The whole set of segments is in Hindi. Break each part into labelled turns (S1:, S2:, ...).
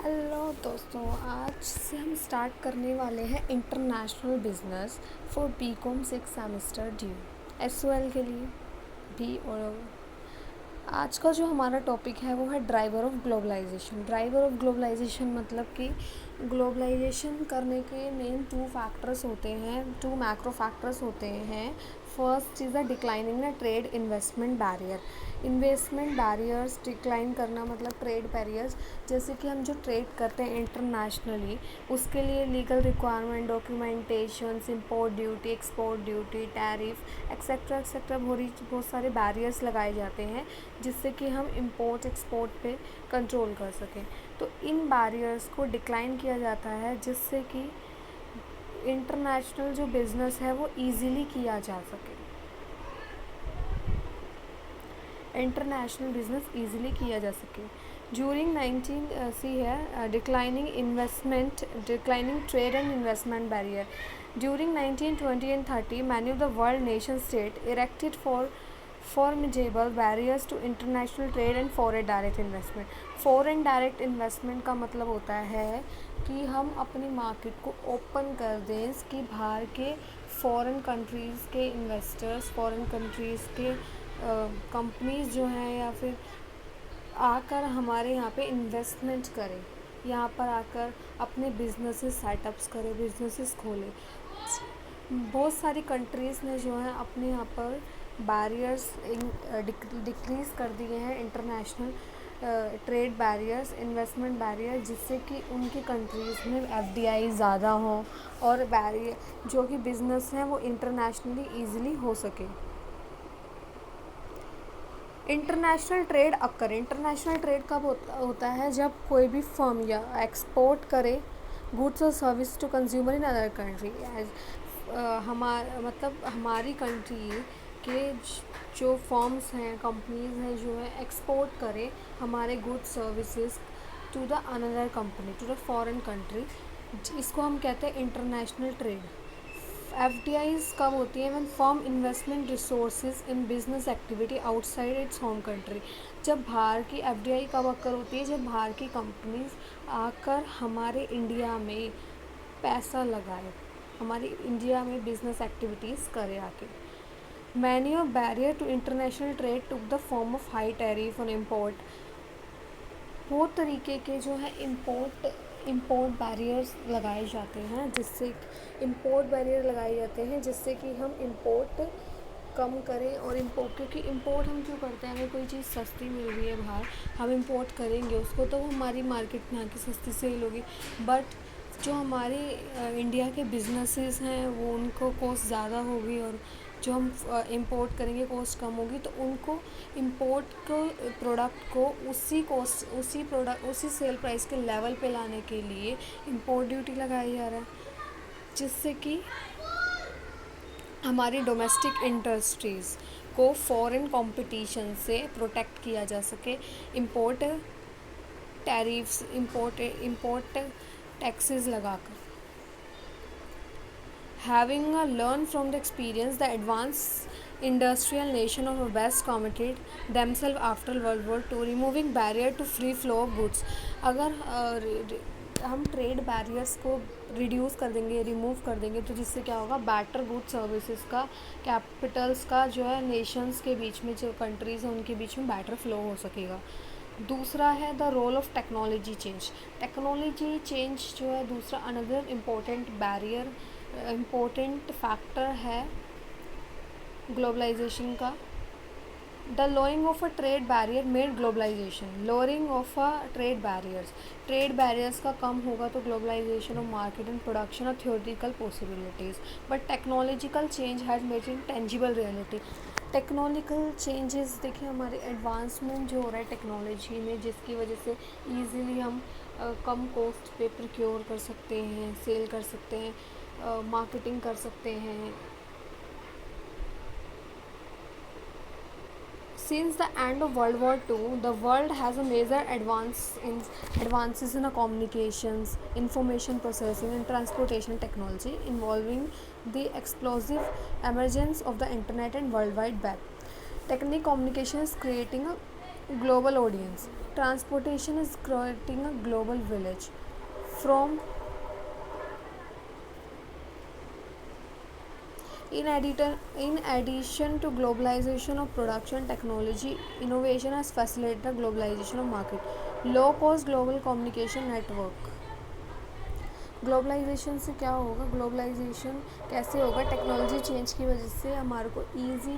S1: हेलो दोस्तों, आज से हम स्टार्ट करने वाले हैं international business for BCom 6 semester DU SOL के लिए भी। और आज का जो हमारा टॉपिक है वो है driver of globalisation. Driver of globalisation मतलब कि ग्लोबलाइजेशन करने के मेन टू फैक्टर्स होते हैं, टू मैक्रो फैक्टर्स होते हैं। First is the declining the trade investment barrier. Investment barriers decline करना मतलब ट्रेड बैरियर्स, जैसे कि हम जो ट्रेड करते हैं इंटरनेशनली उसके लिए legal requirement, documentations, import duty, export duty, tariff etcetera etcetera बहुत सारे बैरियर्स लगाए जाते हैं जिससे कि हम इंपोर्ट एक्सपोर्ट पे कंट्रोल कर सकें। तो इन बैरियर्स को डिक्लाइन किया जाता है जिससे कि इंटरनेशनल जो बिज़नेस है वो ईज़िली किया जा सके, इंटरनेशनल बिजनेस ईजिली किया जा सके। ड्यूरिंग 19 सी है declining trade and investment barrier. During 1920 and 30 many of the world nation state erected for formidable barriers to international trade and foreign direct investment। foreign direct investment का मतलब होता है कि हम अपनी मार्केट को ओपन कर दें कि बाहर के फॉरेन कंट्रीज़ के इन्वेस्टर्स, फॉरेन कंट्रीज़ के कंपनीज़ जो हैं या फिर आकर हमारे यहाँ पे इन्वेस्टमेंट करें, यहाँ पर आकर अपने बिजनेसेस सेटअप्स करें, बिजनेसेस खोलें। बहुत सारी कंट्रीज़ ने जो है अपने यहाँ पर बैरियर्स डिक्रीज़ कर दिए हैं, international trade barriers, investment barrier, जिससे कि उनकी कंट्रीज़ में एफडीआई ज़्यादा हो और बैरियर जो कि बिज़नेस हैं वो इंटरनेशनली ईजिली हो सके। International trade occur. International trade कब होता है? जब कोई भी फर्म या एक्सपोर्ट करे गुड्स और service to consumer in other country. मतलब हमारी कंट्री के जो फर्म्स हैं, कंपनीज हैं, जो है एक्सपोर्ट करे हमारे goods services to the another company, to the foreign country, इसको हम कहते हैं इंटरनेशनल ट्रेड। FDIs कब होती है? When firm investment resources in business activity outside its home country. जब बाहर की FDI कब अक्कर होती है? जब बाहर की कंपनीज आकर हमारे इंडिया में पैसा लगाए, हमारी इंडिया में बिजनेस एक्टिविटीज़ करे आके। Many of barrier to international trade took the form of high tariff on import. बहुत तरीके के जो है इम्पोर्ट बैरियर्स लगाए जाते हैं, जिससे इम्पोर्ट बैरियर लगाए जाते हैं जिससे कि हम इम्पोर्ट कम करें। और क्योंकि इम्पोर्ट हम क्यों करते हैं? अगर कोई चीज़ सस्ती मिल रही है बाहर, हम इम्पोर्ट करेंगे उसको तो हमारी मार्केट में आके सस्ती सेल होगी, बट जो हमारे इंडिया के बिजनेसेस हैं वो उनको कॉस्ट ज़्यादा होगी, और जो हम इंपोर्ट करेंगे कॉस्ट कम होगी, तो उनको इंपोर्ट को प्रोडक्ट को उसी सेल प्राइस के लेवल पे लाने के लिए इंपोर्ट ड्यूटी लगाई जा रहा है, जिससे कि हमारी डोमेस्टिक इंडस्ट्रीज़ को फॉरेन कंपटीशन से प्रोटेक्ट किया जा सके। इंपोर्ट टैरिफ्स, इंपोर्ट टैक्सेस लगाकर। Having learned from the experience, the advanced industrial nation of the West committed themselves after World War II, removing barrier to free flow of goods। अगर हम ट्रेड बैरियर्स को रिड्यूस कर देंगे, रिमूव कर देंगे, तो जिससे क्या होगा? बेटर गुड सर्विसेज का, कैपिटल्स का जो है नेशंस के बीच में, जो कंट्रीज़ हैं उनके बीच में बेटर फ्लो हो सकेगा। दूसरा है the role of technology change. Technology change जो है दूसरा another important barrier, important factor है ग्लोबलाइजेशन का। The lowing of a trade barrier made globalisation. Lowering of a trade barriers का कम होगा तो globalisation of market and production of theoretical possibilities, but technological change has made in tangible reality. Technological changes देखिए, हमारे एडवांसमेंट जो हो रहा है टेक्नोलॉजी में, जिसकी वजह से ईज़िली हम कम कॉस्ट पे प्रोक्योर कर सकते हैं, सेल कर सकते हैं, मार्केटिंग कर सकते हैं। Since the end of World War II, the world has a major advances in communications, information processing, and transportation technology, involving the explosive emergence of the internet and World Wide Web. Technical communication is creating a Global audience. Transportation is creating a global village. From in addition to globalization of production technology, innovation has facilitated the globalization of market. Low cost global communication network. Globalisation से क्या होगा, ग्लोबलाइजेशन कैसे होगा, टेक्नोलॉजी चेंज की वजह से हमारे को ईजी,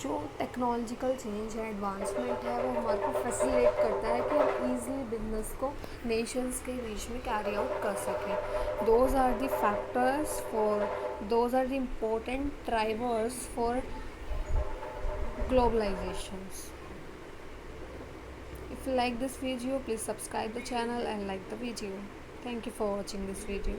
S1: जो टेक्नोलॉजिकल चेंज है, एडवांसमेंट है, वो हमारे को फैसिलिटेट करता है कि हम ईजिली बिजनेस को नेशंस के बीच में कैरी आउट कर सकें. Those are the factors for, those are the important drivers for globalizations. If you like this video, please subscribe the channel and like the video. Thank you for watching this video.